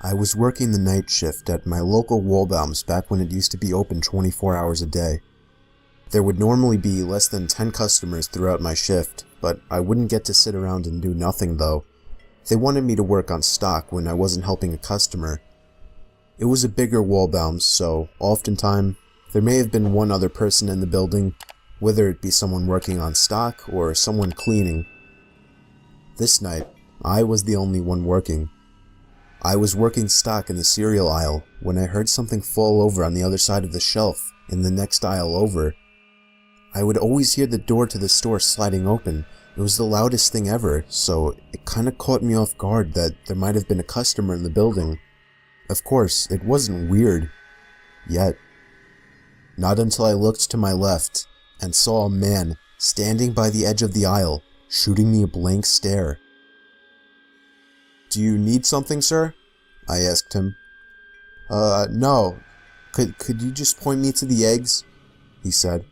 I was working the night shift at my local Waldbaum's back when it used to be open 24 hours a day. There would normally be less than 10 customers throughout my shift, but I wouldn't get to sit around and do nothing though. They wanted me to work on stock when I wasn't helping a customer. It was a bigger Waldbaum's, so oftentimes there may have been one other person in the building, whether it be someone working on stock or someone cleaning. This night, I was the only one working. I was working stock in the cereal aisle when I heard something fall over on the other side of the shelf in the next aisle over. I would always hear the door to the store sliding open. It was the loudest thing ever, so it kinda caught me off guard that there might have been a customer in the building. Of course, it wasn't weird. Yet. Not until I looked to my left and saw a man standing by the edge of the aisle, shooting me a blank stare. "Do you need something, sir?" I asked him. No. Could you just point me to the eggs?" he said.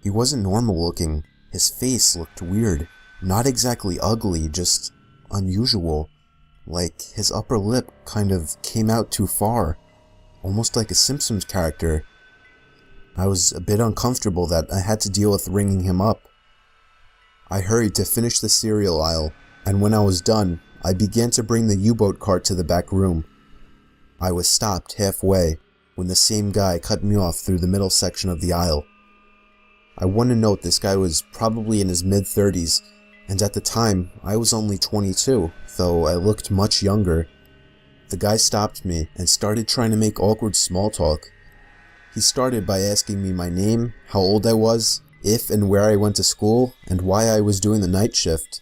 He wasn't normal looking. His face looked weird. Not exactly ugly, just unusual. Like his upper lip kind of came out too far. Almost like a Simpsons character. I was a bit uncomfortable that I had to deal with ringing him up. I hurried to finish the cereal aisle, and when I was done, I began to bring the U-boat cart to the back room. I was stopped halfway when the same guy cut me off through the middle section of the aisle. I want to note this guy was probably in his mid-30s, and at the time, I was only 22, though I looked much younger. The guy stopped me and started trying to make awkward small talk. He started by asking me my name, how old I was, if and where I went to school, and why I was doing the night shift.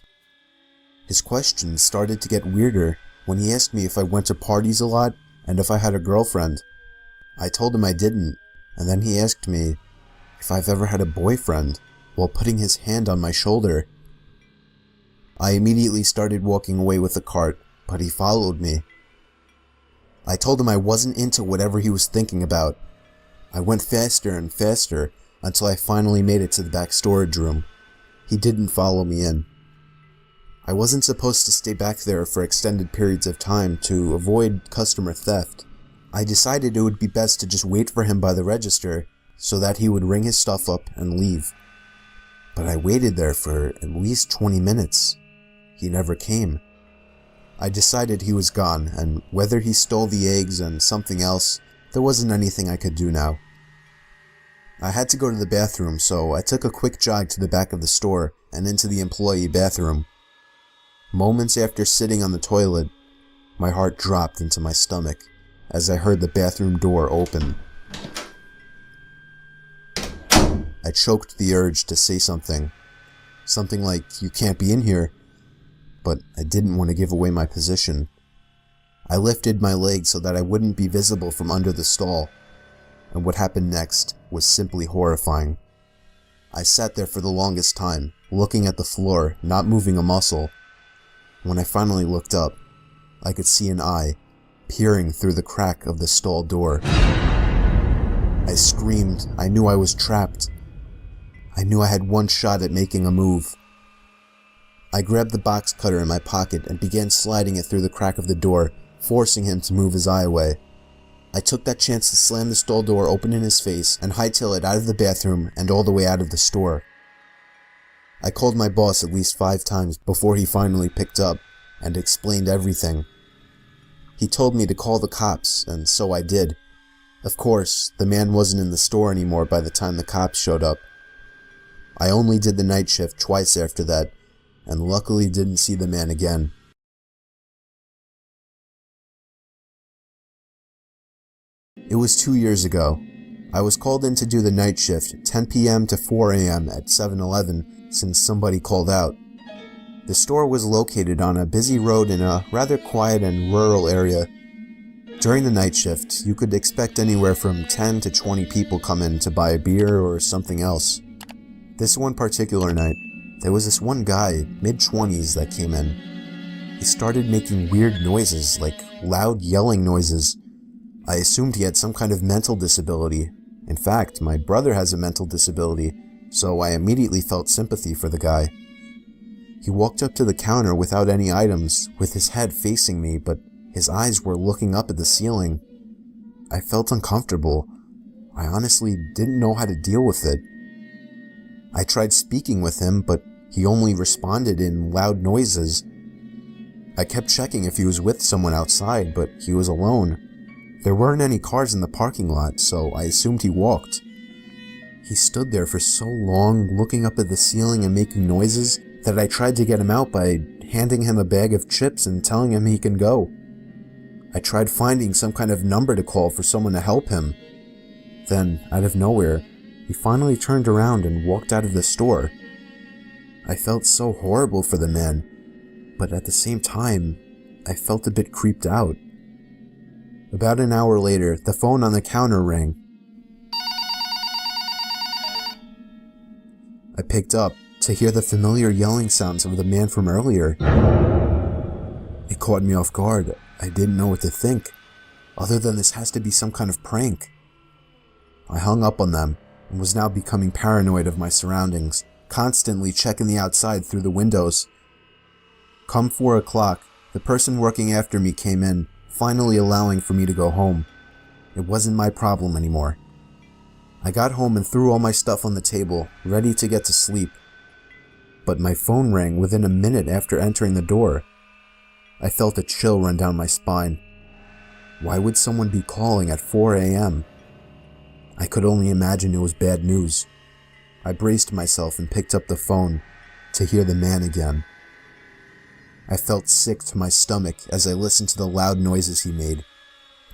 His questions started to get weirder when he asked me if I went to parties a lot and if I had a girlfriend. I told him I didn't, and then he asked me if I've ever had a boyfriend while putting his hand on my shoulder. I immediately started walking away with the cart, but he followed me. I told him I wasn't into whatever he was thinking about. I went faster and faster until I finally made it to the back storage room. He didn't follow me in. I wasn't supposed to stay back there for extended periods of time to avoid customer theft. I decided it would be best to just wait for him by the register so that he would ring his stuff up and leave. But I waited there for at least 20 minutes. He never came. I decided he was gone, and whether he stole the eggs and something else, there wasn't anything I could do now. I had to go to the bathroom, so I took a quick jog to the back of the store and into the employee bathroom. Moments after sitting on the toilet, my heart dropped into my stomach as I heard the bathroom door open. I choked the urge to say something like, "You can't be in here," but I didn't want to give away my position. I lifted my leg so that I wouldn't be visible from under the stall, and what happened next was simply horrifying. I sat there for the longest time, looking at the floor, not moving a muscle. When I finally looked up, I could see an eye peering through the crack of the stall door. I screamed. I knew I was trapped. I knew I had one shot at making a move. I grabbed the box cutter in my pocket and began sliding it through the crack of the door, forcing him to move his eye away. I took that chance to slam the stall door open in his face and hightail it out of the bathroom and all the way out of the store. I called my boss at least 5 times before he finally picked up and explained everything. He told me to call the cops, and so I did. Of course, the man wasn't in the store anymore by the time the cops showed up. I only did the night shift twice after that, and luckily didn't see the man again. It was 2 years ago. I was called in to do the night shift 10 p.m. to 4 a.m. at 7-Eleven since somebody called out. The store was located on a busy road in a rather quiet and rural area. During the night shift, you could expect anywhere from 10 to 20 people come in to buy a beer or something else. This one particular night, there was this one guy, mid-20s, that came in. He started making weird noises, like loud yelling noises. I assumed he had some kind of mental disability. In fact, my brother has a mental disability, so I immediately felt sympathy for the guy. He walked up to the counter without any items, with his head facing me, but His eyes were looking up at the ceiling. I felt uncomfortable. I honestly didn't know how to deal with it. I tried speaking with him, but he only responded in loud noises. I kept checking if he was with someone outside, but he was alone. There weren't any cars in the parking lot, so I assumed he walked. He stood there for so long, looking up at the ceiling and making noises, that I tried to get him out by handing him a bag of chips and telling him he can go. I tried finding some kind of number to call for someone to help him. Then, out of nowhere, he finally turned around and walked out of the store. I felt so horrible for the man, but at the same time, I felt a bit creeped out. About an hour later, the phone on the counter rang. I picked up to hear the familiar yelling sounds of the man from earlier. It caught me off guard. I didn't know what to think, other than this has to be some kind of prank. I hung up on them and was now becoming paranoid of my surroundings, constantly checking the outside through the windows. Come 4 o'clock, the person working after me came in, finally allowing for me to go home. It wasn't my problem anymore. I got home and threw all my stuff on the table, ready to get to sleep. But my phone rang within a minute after entering the door. I felt a chill run down my spine. Why would someone be calling at 4 a.m.? I could only imagine it was bad news. I braced myself and picked up the phone to hear the man again. I felt sick to my stomach as I listened to the loud noises he made.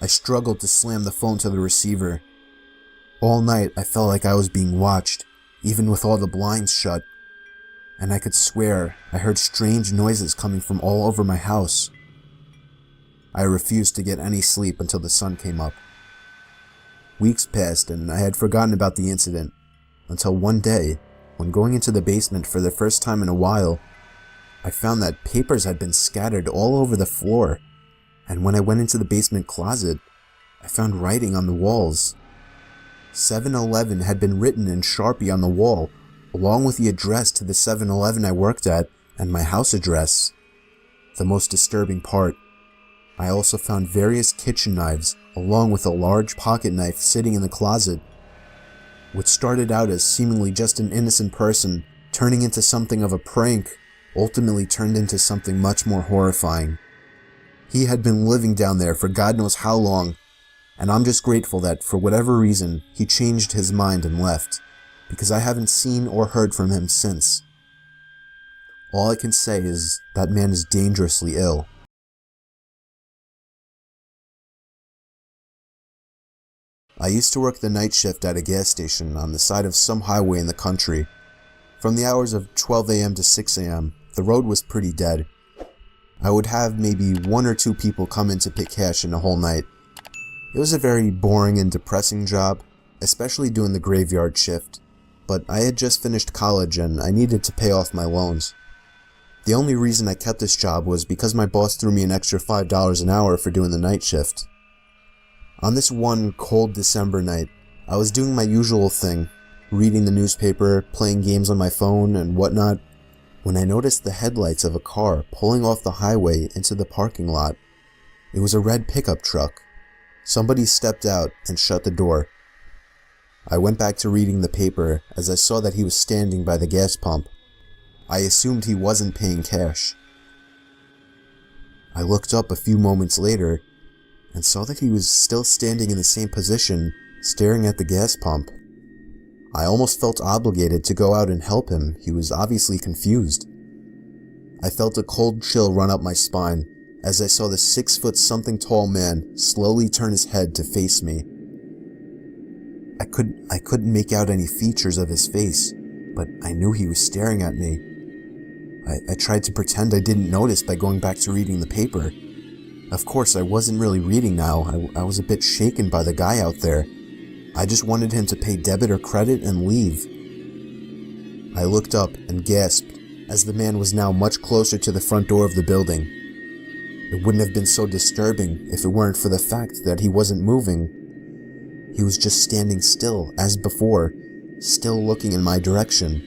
I struggled to slam the phone to the receiver. All night I felt like I was being watched, even with all the blinds shut. And I could swear I heard strange noises coming from all over my house. I refused to get any sleep until the sun came up. Weeks passed and I had forgotten about the incident, until one day, when going into the basement for the first time in a while, I found that papers had been scattered all over the floor, and when I went into the basement closet, I found writing on the walls. 7-Eleven had been written in Sharpie on the wall, along with the address to the 7-Eleven I worked at and my house address. The most disturbing part, I also found various kitchen knives along with a large pocket knife sitting in the closet. What started out as seemingly just an innocent person turning into something of a prank ultimately turned into something much more horrifying. He had been living down there for God knows how long, and I'm just grateful that for whatever reason he changed his mind and left, because I haven't seen or heard from him since. All I can say is that man is dangerously ill. I used to work the night shift at a gas station on the side of some highway in the country. From the hours of 12 a.m. to 6 a.m., the road was pretty dead. I would have maybe 1 or 2 people come in to pick cash in a whole night. It was a very boring and depressing job, especially doing the graveyard shift, but I had just finished college and I needed to pay off my loans. The only reason I kept this job was because my boss threw me an extra $5 an hour for doing the night shift. On this one cold December night, I was doing my usual thing, reading the newspaper, playing games on my phone, and whatnot, when I noticed the headlights of a car pulling off the highway into the parking lot. It was a red pickup truck. Somebody stepped out and shut the door. I went back to reading the paper as I saw that he was standing by the gas pump. I assumed he wasn't paying cash. I looked up a few moments later and saw that he was still standing in the same position, staring at the gas pump. I almost felt obligated to go out and help him. He was obviously confused. I felt a cold chill run up my spine as I saw the 6-foot-something tall man slowly turn his head to face me. I couldn't make out any features of his face, but I knew he was staring at me. I tried to pretend I didn't notice by going back to reading the paper. Of course, I wasn't really reading now. I was a bit shaken by the guy out there. I just wanted him to pay debit or credit and leave. I looked up and gasped as the man was now much closer to the front door of the building. It wouldn't have been so disturbing if it weren't for the fact that he wasn't moving. He was just standing still, as before, still looking in my direction.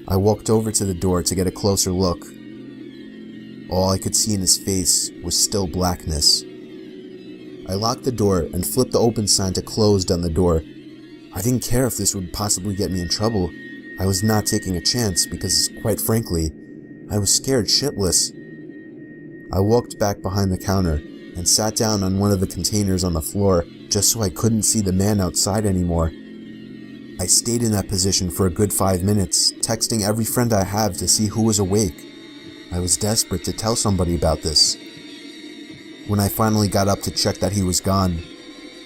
I walked over to the door to get a closer look. All I could see in his face was still blackness. I locked the door and flipped the open sign to closed on the door. I didn't care if this would possibly get me in trouble. I was not taking a chance because, quite frankly, I was scared shitless. I walked back behind the counter and sat down on one of the containers on the floor just so I couldn't see the man outside anymore. I stayed in that position for a good 5 minutes, texting every friend I have to see who was awake. I was desperate to tell somebody about this. When I finally got up to check that he was gone,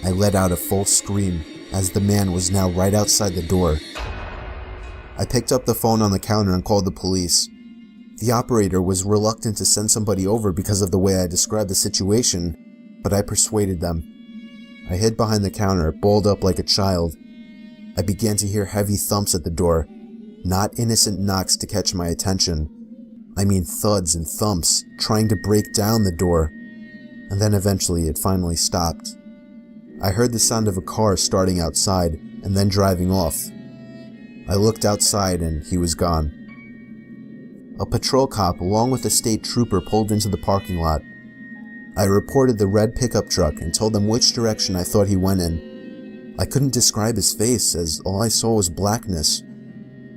I let out a full scream as the man was now right outside the door. I picked up the phone on the counter and called the police. The operator was reluctant to send somebody over because of the way I described the situation, but I persuaded them. I hid behind the counter, balled up like a child. I began to hear heavy thumps at the door, not innocent knocks to catch my attention. I mean thuds and thumps, trying to break down the door. And then eventually it finally stopped. I heard the sound of a car starting outside and then driving off. I looked outside and he was gone. A patrol cop along with a state trooper pulled into the parking lot. I reported the red pickup truck and told them which direction I thought he went in. I couldn't describe his face as all I saw was blackness.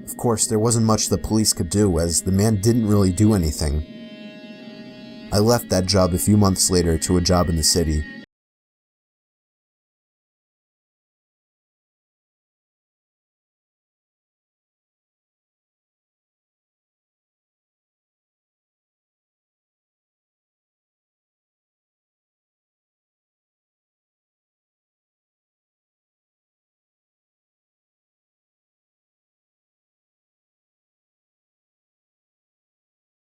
Of course, there wasn't much the police could do as the man didn't really do anything. I left that job a few months later to a job in the city.